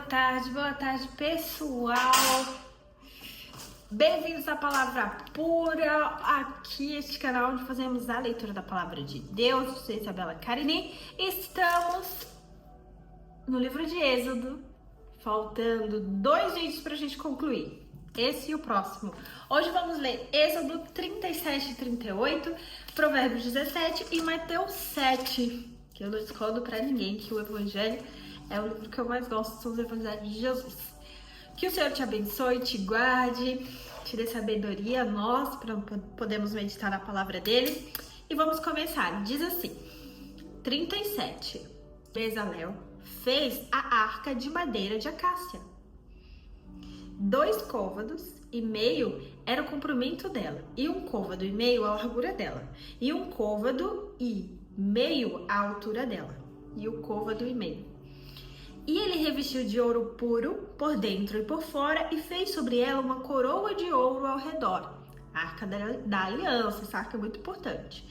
Boa tarde, pessoal. Bem-vindos à Palavra Pura, aqui este canal onde fazemos a leitura da Palavra de Deus. Eu sou Isabela Carini. Estamos no livro de Êxodo, faltando 2 vídeos para a gente concluir, esse e o próximo. Hoje vamos ler Êxodo 37 e 38, Provérbios 17 e Mateus 7, que eu não escondo para ninguém que o Evangelho é o livro que eu mais gosto, são os Evangelhos de Jesus. Que o Senhor te abençoe, te guarde, te dê sabedoria, nós, para podermos meditar na palavra dele. E vamos começar. Diz assim, 37. Bezalel fez a arca de madeira de acácia. 2 côvados e meio era o comprimento dela, e 1 côvado e meio a largura dela, e 1 côvado e meio a altura dela, e 1 côvado e meio. E ele revestiu de ouro puro por dentro e por fora e fez sobre ela uma coroa de ouro ao redor. A arca da aliança, essa arca é muito importante.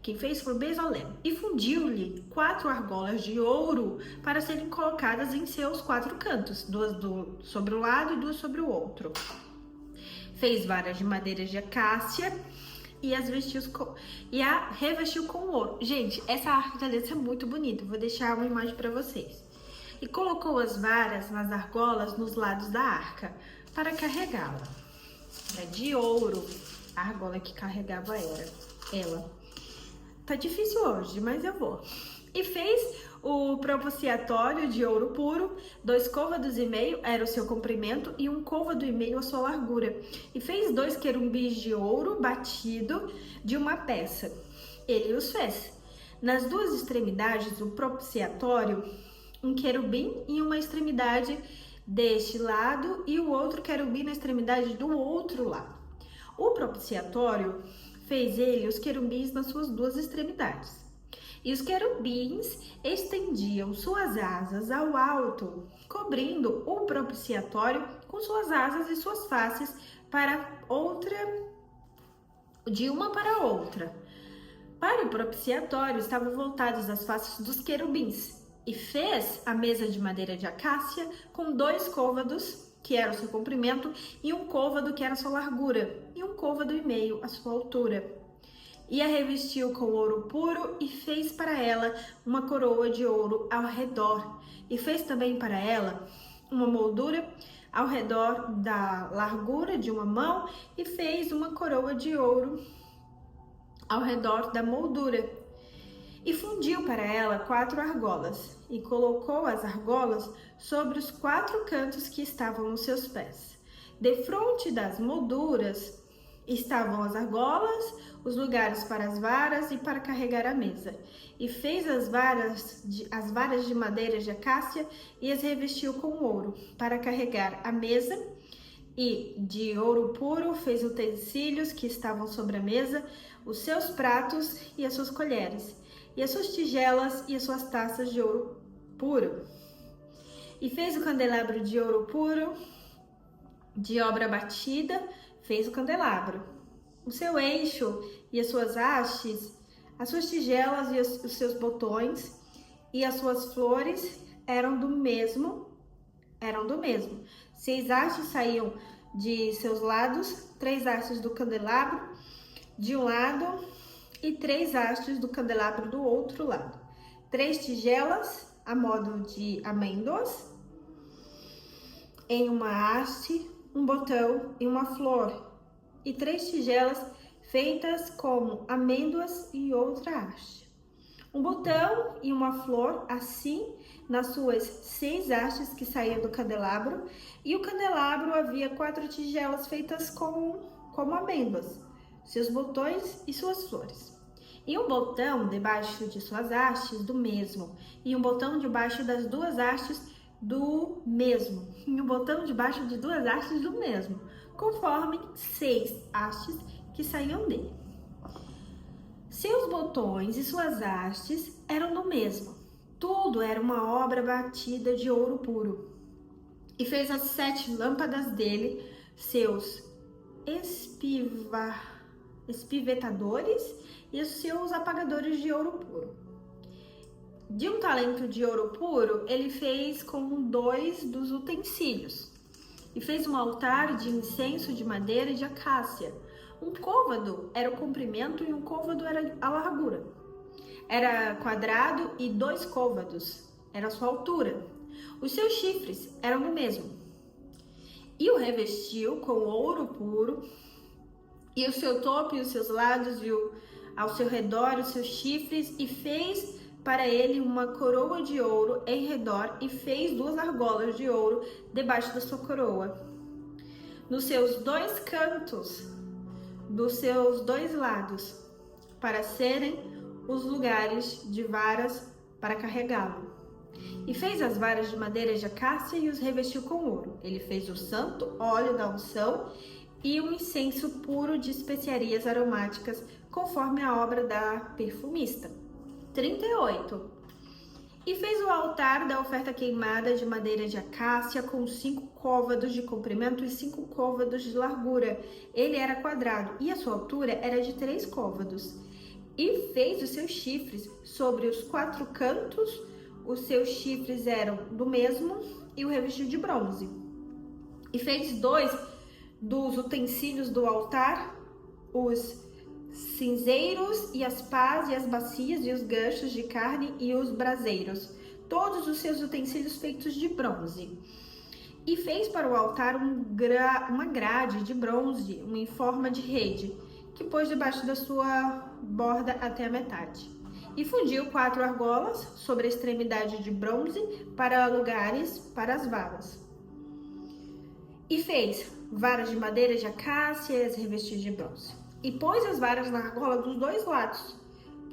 Quem fez foi Bezalel. E fundiu-lhe 4 argolas de ouro para serem colocadas em seus 4 cantos, 2 sobre um lado e 2 sobre o outro. Fez varas de madeira de acácia e a revestiu com ouro. Gente, essa arca da aliança é muito bonita. Vou deixar uma imagem para vocês. E colocou as varas nas argolas nos lados da arca para carregá-la. É de ouro a argola que carregava ela. Tá difícil hoje, mas eu vou. E fez o propiciatório de ouro puro, 2 côvados e meio era o seu comprimento e 1 côvado e meio a sua largura. E fez 2 querumbis de ouro batido de uma peça. Ele os fez. Nas 2 extremidades do propiciatório, 1 querubim em uma extremidade deste lado e o outro querubim na extremidade do outro lado. O propiciatório fez ele os querubins nas suas 2 extremidades. E os querubins estendiam suas asas ao alto, cobrindo o propiciatório com suas asas e suas faces de uma para outra. Para o propiciatório estavam voltadas as faces dos querubins. E fez a mesa de madeira de acácia com 2 côvados, que era o seu comprimento, e 1 côvado, que era a sua largura, e 1 côvado e meio a sua altura. E a revestiu com ouro puro e fez para ela uma coroa de ouro ao redor. E fez também para ela uma moldura ao redor da largura de uma mão e fez uma coroa de ouro ao redor da moldura. E fundiu para ela 4 argolas, e colocou as argolas sobre os 4 cantos que estavam nos seus pés. Defronte das molduras estavam as argolas, os lugares para as varas e para carregar a mesa. E fez as varas de madeira de acácia e as revestiu com ouro, para carregar a mesa. E de ouro puro fez utensílios que estavam sobre a mesa, os seus pratos e as suas colheres, e as suas tigelas e as suas taças de ouro puro. E fez o candelabro de ouro puro, de obra batida, fez o candelabro. O seu eixo e as suas hastes, as suas tigelas e os seus botões e as suas flores eram do mesmo. 6 hastes saíam de seus lados, 3 hastes do candelabro de um lado e 3 hastes do candelabro do outro lado. 3 tigelas a modo de amêndoas em uma haste, 1 botão e uma flor, e 3 tigelas feitas como amêndoas e outra haste. 1 botão e uma flor, assim, nas suas 6 hastes que saíam do candelabro, e o candelabro havia 4 tigelas feitas como amêndoas, seus botões e suas flores. E 1 botão debaixo de suas hastes do mesmo, e 1 botão debaixo das 2 hastes do mesmo, e 1 botão debaixo de 2 hastes do mesmo, conforme 6 hastes que saíam dele. Seus botões e suas hastes eram do mesmo. Tudo era uma obra batida de ouro puro. E fez as 7 lâmpadas dele, seus espivetadores e os seus apagadores de ouro puro. De um talento de ouro puro, ele fez com 2 dos utensílios. E fez um altar de incenso de madeira e de acácia. Um côvado era o comprimento e um côvado era a largura. Era quadrado e 2 côvados era a sua altura. Os seus chifres eram do mesmo. E o revestiu com ouro puro, e o seu topo e os seus lados, viu ao seu redor os seus chifres, e fez para ele uma coroa de ouro em redor, e fez 2 argolas de ouro debaixo da sua coroa. Nos seus 2 cantos, dos seus 2 lados, para serem os lugares de varas para carregá-lo. E fez as varas de madeira de acácia e os revestiu com ouro. Ele fez o santo óleo da unção e um incenso puro de especiarias aromáticas, conforme a obra da perfumista. 38. E fez o altar da oferta queimada de madeira de acácia com 5 côvados de comprimento e 5 côvados de largura. Ele era quadrado e a sua altura era de 3 côvados. E fez os seus chifres sobre os 4 cantos. Os seus chifres eram do mesmo e o revestiu de bronze. E fez 2 dos utensílios do altar, os cinzeiros e as pás e as bacias e os ganchos de carne e os braseiros, todos os seus utensílios feitos de bronze. E fez para o altar uma grade de bronze, em forma de rede, que pôs debaixo da sua borda até a metade. E fundiu 4 argolas sobre a extremidade de bronze para lugares para as varas. E fez varas de madeira de acácia e as revestiu de bronze. E pôs as varas na argola dos 2 lados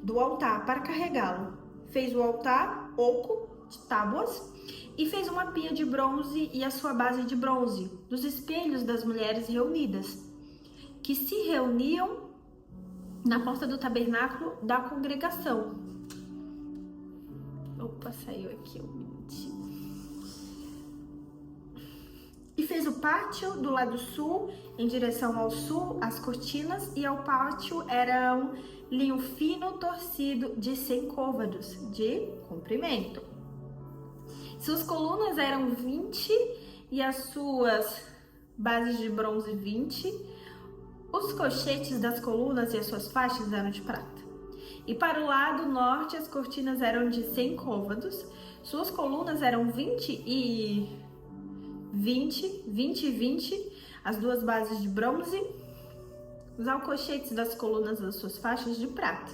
do altar para carregá-lo. Fez o altar oco de tábuas e fez uma pia de bronze e a sua base de bronze, dos espelhos das mulheres reunidas, que se reuniam na porta do tabernáculo da congregação. Opa, saiu aqui um minutinho. E fez o pátio do lado sul, em direção ao sul, as cortinas, e ao pátio era um linho fino torcido de 100 côvados de comprimento. Suas colunas eram 20 e as suas bases de bronze 20. Os cochetes das colunas e as suas faixas eram de prata. E para o lado norte as cortinas eram de 100 côvados. Suas colunas eram 20 e 20, as 2 bases de bronze. Os alcochetes das colunas das suas faixas de prata.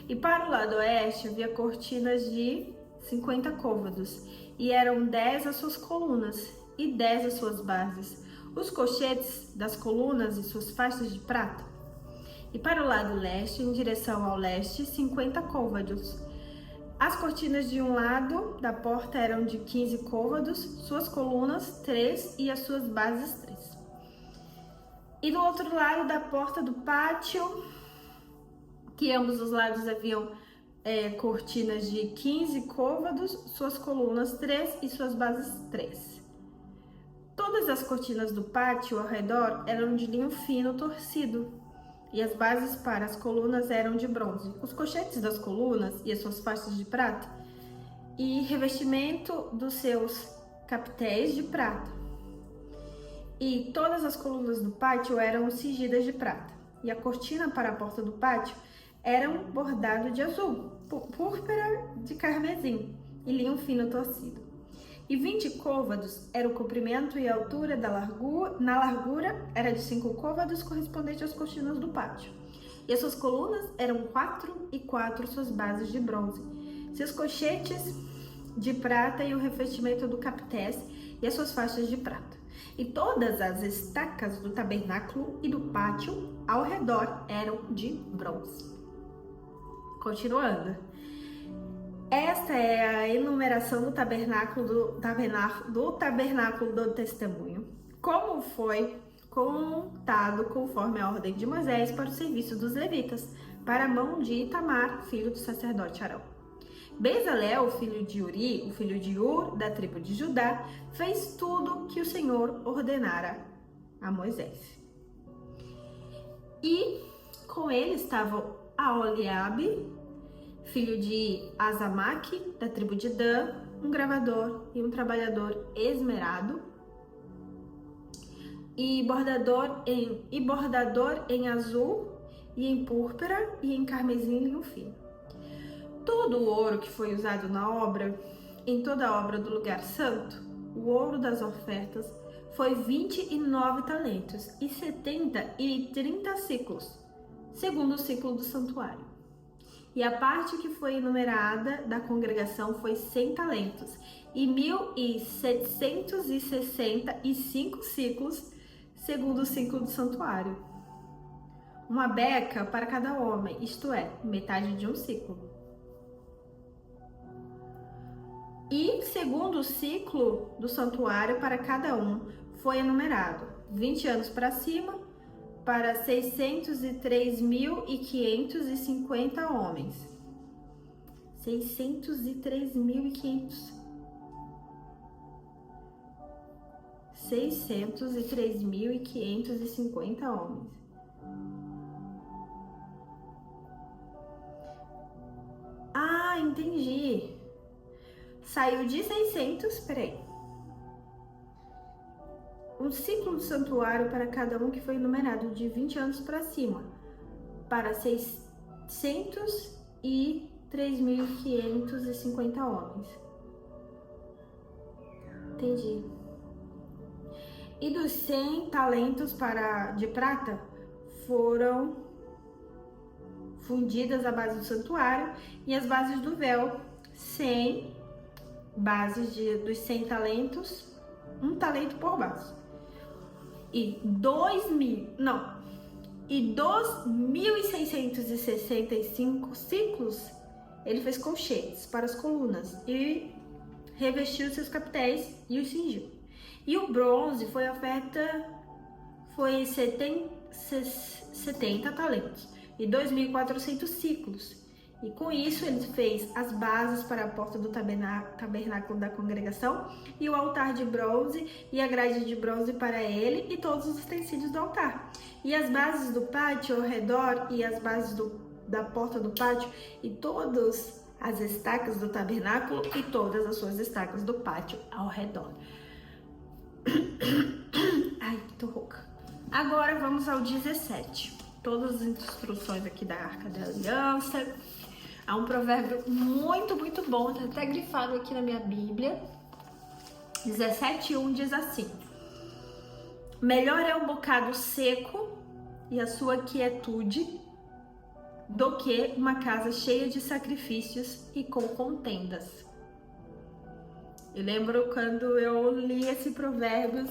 E para o lado oeste havia cortinas de 50 côvados. E eram 10 as suas colunas e 10 as suas bases. Os cochetes das colunas e suas faixas de prata. E para o lado leste, em direção ao leste, 50 côvados. As cortinas de um lado da porta eram de 15 côvados, suas colunas 3 e as suas bases 3. E do outro lado da porta do pátio, que ambos os lados haviam cortinas de 15 côvados, suas colunas 3 e suas bases 3. Todas as cortinas do pátio ao redor eram de linho fino torcido, e as bases para as colunas eram de bronze. Os cochetes das colunas e as suas faixas de prata, e revestimento dos seus capitéis de prata. E todas as colunas do pátio eram cingidas de prata, e a cortina para a porta do pátio era um bordado de azul, púrpura de carmesim e linho fino torcido. E 20 côvados era o comprimento e a altura na largura era de 5 côvados, correspondente às cortinas do pátio. E as suas colunas eram 4 e 4 suas bases de bronze, seus cochetes de prata e o revestimento do capités e as suas faixas de prata. E todas as estacas do tabernáculo e do pátio ao redor eram de bronze. Continuando. Esta é a enumeração do tabernáculo do testemunho, como foi contado conforme a ordem de Moisés para o serviço dos levitas, para a mão de Itamar, filho do sacerdote Arão. Bezalel, filho de Uri, o filho de Ur, da tribo de Judá, fez tudo que o Senhor ordenara a Moisés. E com ele estavam Aholiabe, filho de Azamaque, da tribo de Dan, um gravador e um trabalhador esmerado, e bordador em azul e em púrpura e em carmesim linho fino. Todo o ouro que foi usado na obra, em toda a obra do lugar santo, o ouro das ofertas, foi 29 talentos e 70 e 30 ciclos, segundo o ciclo do santuário. E a parte que foi enumerada da congregação foi 100 talentos e 1.765 ciclos, segundo o ciclo do santuário. Uma beca para cada homem, isto é, metade de um ciclo. E segundo o ciclo do santuário para cada um foi enumerado 20 anos para cima, para 603.550 homens. 603.500. 603.550 homens. Ah, entendi. Saiu de 600, peraí. Um ciclo do santuário para cada um que foi enumerado de 20 anos para cima, para 603.550 homens. Entendi. E dos 100 talentos de prata foram fundidas a base do santuário e as bases do véu, 100 bases dos 100 talentos, um talento por base. E 2.665 ciclos ele fez colchetes para as colunas e revestiu seus capitéis e os cingiu. E o bronze foi a oferta, foi 70 talentos e 2.400 ciclos. E com isso ele fez as bases para a porta do tabernáculo da congregação e o altar de bronze e a grade de bronze para ele e todos os utensílios do altar. E as bases do pátio ao redor e as bases da porta do pátio e todas as estacas do tabernáculo e todas as suas estacas do pátio ao redor. Ai, tô rouca. Agora vamos ao 17. Todas as instruções aqui da Arca da Aliança. Há um provérbio muito, muito bom, tá até grifado aqui na minha Bíblia. 17:1 diz assim: melhor é um bocado seco e a sua quietude do que uma casa cheia de sacrifícios e com contendas. Eu lembro quando eu li esse provérbio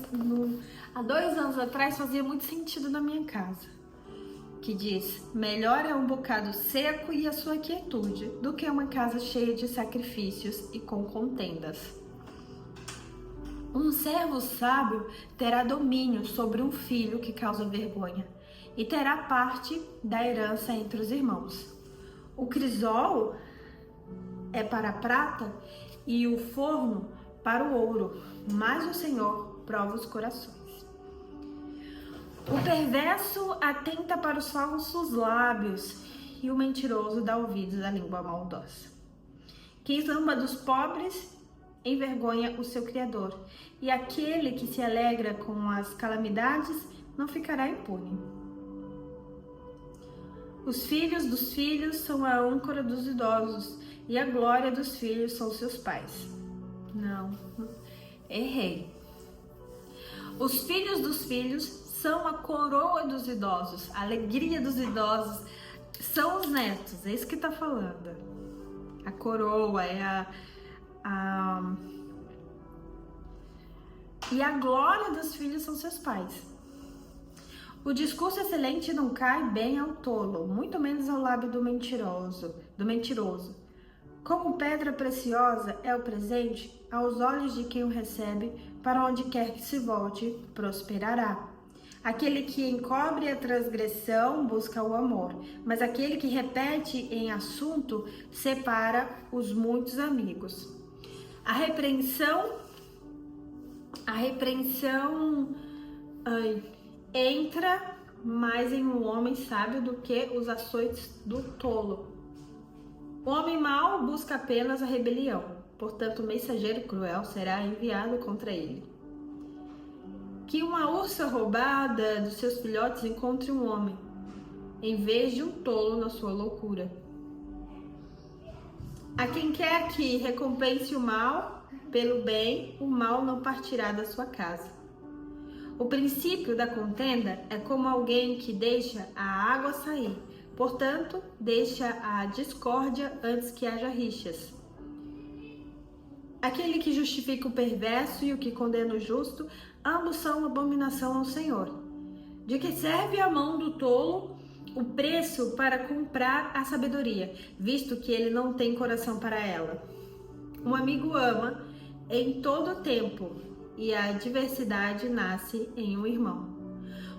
há 2 anos atrás, fazia muito sentido na minha casa. Que diz, melhor é um bocado seco e a sua quietude do que uma casa cheia de sacrifícios e com contendas. Um servo sábio terá domínio sobre um filho que causa vergonha e terá parte da herança entre os irmãos. O crisol é para a prata e o forno para o ouro, mas o Senhor prova os corações. O perverso atenta para os falsos lábios e o mentiroso dá ouvidos à língua maldosa. Quem zomba dos pobres envergonha o seu Criador, e aquele que se alegra com as calamidades não ficará impune. Os filhos dos filhos são a âncora dos idosos, e a glória dos filhos são seus pais. Não, errei. Os filhos dos filhos são a coroa dos idosos, a alegria dos idosos são os netos, é isso que tá falando. A coroa é e a glória dos filhos são seus pais. O discurso excelente não cai bem ao tolo, muito menos ao lábio do mentiroso. Como pedra preciosa é o presente aos olhos de quem o recebe, para onde quer que se volte, prosperará. Aquele que encobre a transgressão busca o amor, mas aquele que repete em assunto separa os muitos amigos. A repreensão entra mais em um homem sábio do que os açoites do tolo. O homem mau busca apenas a rebelião, portanto o mensageiro cruel será enviado contra ele. Que uma ursa roubada dos seus filhotes encontre um homem, em vez de um tolo na sua loucura. A quem quer que recompense o mal pelo bem, o mal não partirá da sua casa. O princípio da contenda é como alguém que deixa a água sair, portanto, deixa a discórdia antes que haja rixas. Aquele que justifica o perverso e o que condena o justo, ambos são abominação ao Senhor. De que serve a mão do tolo o preço para comprar a sabedoria, visto que ele não tem coração para ela? Um amigo ama em todo tempo, e a diversidade nasce em um irmão.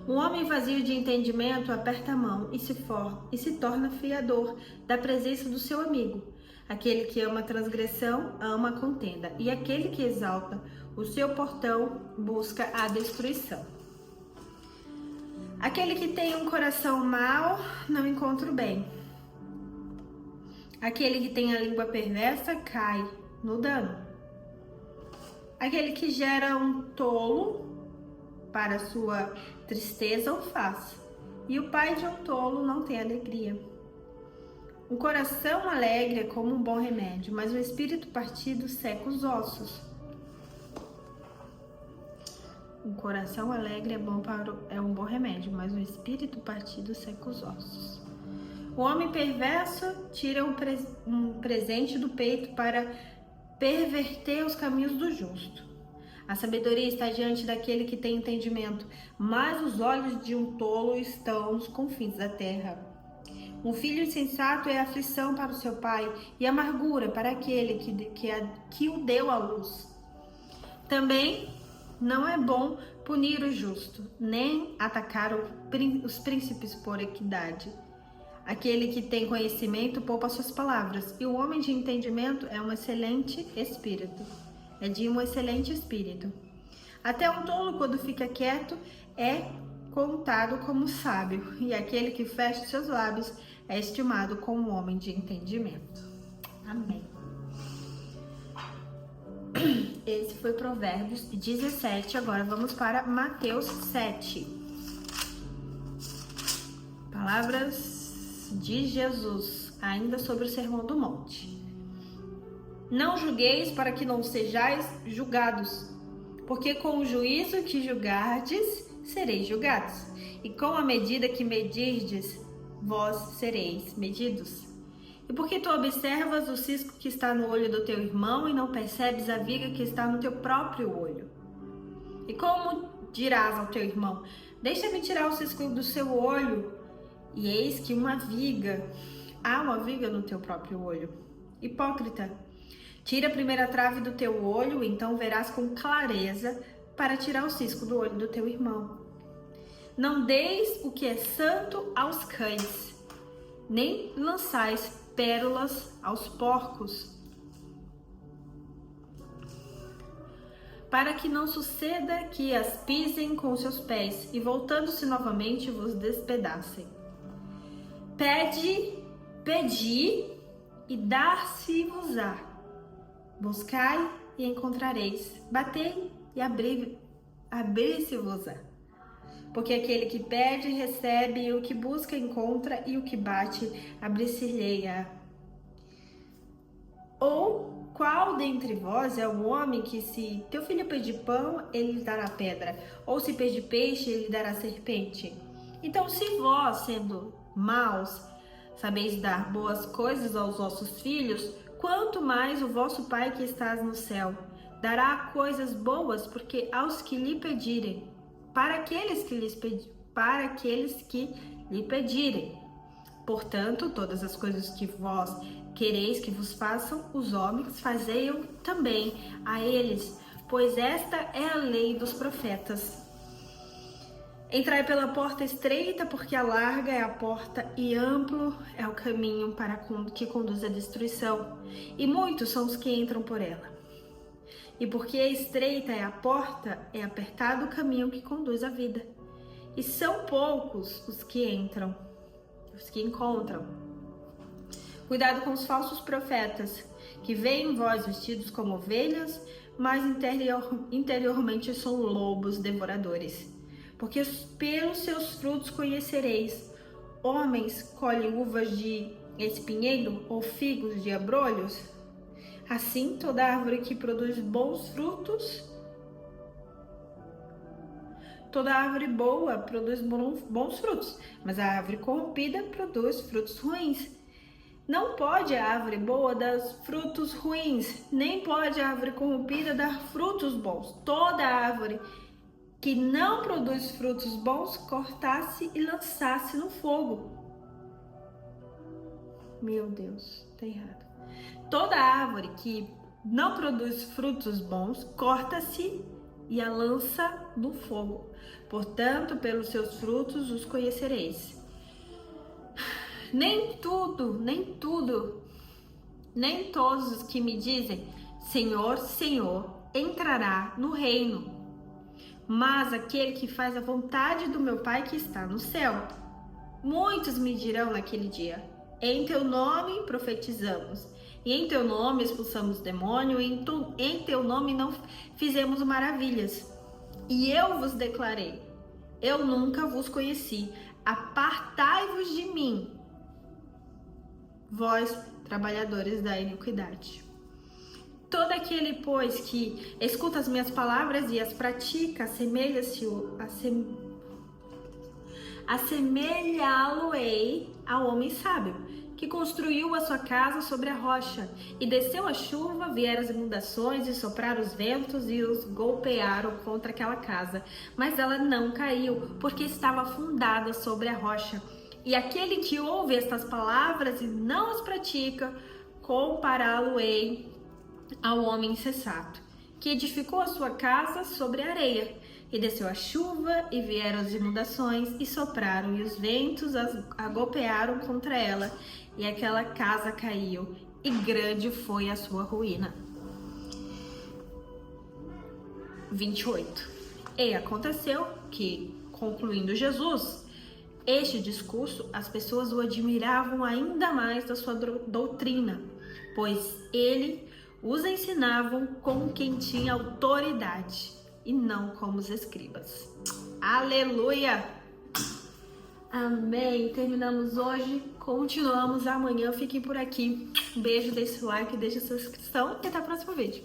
Um homem vazio de entendimento aperta a mão e se torna fiador da presença do seu amigo. Aquele que ama a transgressão, ama a contenda, e aquele que exalta o seu portão busca a destruição. Aquele que tem um coração mau não encontra o bem. Aquele que tem a língua perversa cai no dano. Aquele que gera um tolo para sua tristeza o faz, e o pai de um tolo não tem alegria. Um coração alegre é como um bom remédio, mas o espírito partido seca os ossos. Um coração alegre é um bom remédio, mas o espírito partido seca os ossos. O homem perverso tira um presente do peito para perverter os caminhos do justo. A sabedoria está diante daquele que tem entendimento, mas os olhos de um tolo estão nos confins da terra. Um filho insensato é aflição para o seu pai e amargura para aquele que o deu à luz. Também não é bom punir o justo, nem atacar os príncipes por equidade. Aquele que tem conhecimento poupa suas palavras, e o homem de entendimento é de um excelente espírito. Até um tolo, quando fica quieto, é contado como sábio, e aquele que fecha seus lábios é estimado como um homem de entendimento. Amém. Esse foi Provérbios 17, agora vamos para Mateus 7. Palavras de Jesus, ainda sobre o Sermão do Monte. Não julgueis para que não sejais julgados, porque com o juízo que julgardes, sereis julgados, e com a medida que medirdes, vós sereis medidos. E porque tu observas o cisco que está no olho do teu irmão e não percebes a viga que está no teu próprio olho? E como dirás ao teu irmão, deixa-me tirar o cisco do seu olho, e eis que há uma viga no teu próprio olho? Hipócrita, tira a primeira trave do teu olho, então verás com clareza para tirar o cisco do olho do teu irmão. Não deis o que é santo aos cães, nem lançais pérolas aos porcos, para que não suceda que as pisem com seus pés e, voltando-se novamente, vos despedacem. Pedi e dar-se-vos-á. Buscai e encontrareis. Batei e abrir-se-vos-á. Porque aquele que pede, recebe, e o que busca, encontra, e o que bate, abrir-se-lhe-á. Ou qual dentre vós é o homem que, se teu filho pedir pão, ele lhe dará pedra? Ou se pedir peixe, ele lhe dará serpente? Então, se vós, sendo maus, sabeis dar boas coisas aos vossos filhos, quanto mais o vosso Pai que estás no céu dará coisas boas porque aos que lhe pedirem, para aqueles que lhe pedirem. Portanto, todas as coisas que vós quereis que vos façam os homens, fazei-o também a eles, pois esta é a lei dos profetas. Entrai pela porta estreita, porque larga é a porta e amplo é o caminho que conduz à destruição, e muitos são os que entram por ela. E porque estreita é a porta, é apertado o caminho que conduz à vida, e são poucos os que encontram. Cuidado com os falsos profetas, que veem em vós vestidos como ovelhas, mas interiormente são lobos devoradores. Porque pelos seus frutos conhecereis. Homens colhem uvas de espinheiro ou figos de abrolhos? Assim, toda árvore que produz bons frutos, toda árvore boa produz bons frutos, mas a árvore corrompida produz frutos ruins. Não pode a árvore boa dar frutos ruins, nem pode a árvore corrompida dar frutos bons. Toda árvore que não produz frutos bons, cortasse e lançasse no fogo. Meu Deus, tá errado. Toda árvore que não produz frutos bons, corta-se e a lança no fogo. Portanto, pelos seus frutos os conhecereis. Nem todos os que me dizem Senhor, Senhor, entrará no reino, mas aquele que faz a vontade do meu Pai que está no céu. Muitos me dirão naquele dia: em teu nome profetizamos, e em teu nome expulsamos demônio, e em teu nome não fizemos maravilhas. E eu vos declarei: eu nunca vos conheci, apartai-vos de mim, vós, trabalhadores da iniquidade. Todo aquele, pois, que escuta as minhas palavras e as pratica, assemelhá-lo-ei ao homem sábio, que construiu a sua casa sobre a rocha, e desceu a chuva, vieram as inundações, e sopraram os ventos, e os golpearam contra aquela casa. Mas ela não caiu, porque estava fundada sobre a rocha. E aquele que ouve estas palavras e não as pratica, compará-lo-ei ao homem insensato, que edificou a sua casa sobre a areia. E desceu a chuva, e vieram as inundações, e sopraram, e os ventos a golpearam contra ela, e aquela casa caiu, e grande foi a sua ruína. 28. E aconteceu que, concluindo Jesus este discurso, as pessoas o admiravam ainda mais da sua doutrina, pois ele os ensinavam como quem tinha autoridade, e não como os escribas. Aleluia! Amém! Terminamos hoje, continuamos amanhã. Fiquem por aqui. Um beijo, deixe o like, deixe a sua inscrição e até o próximo vídeo.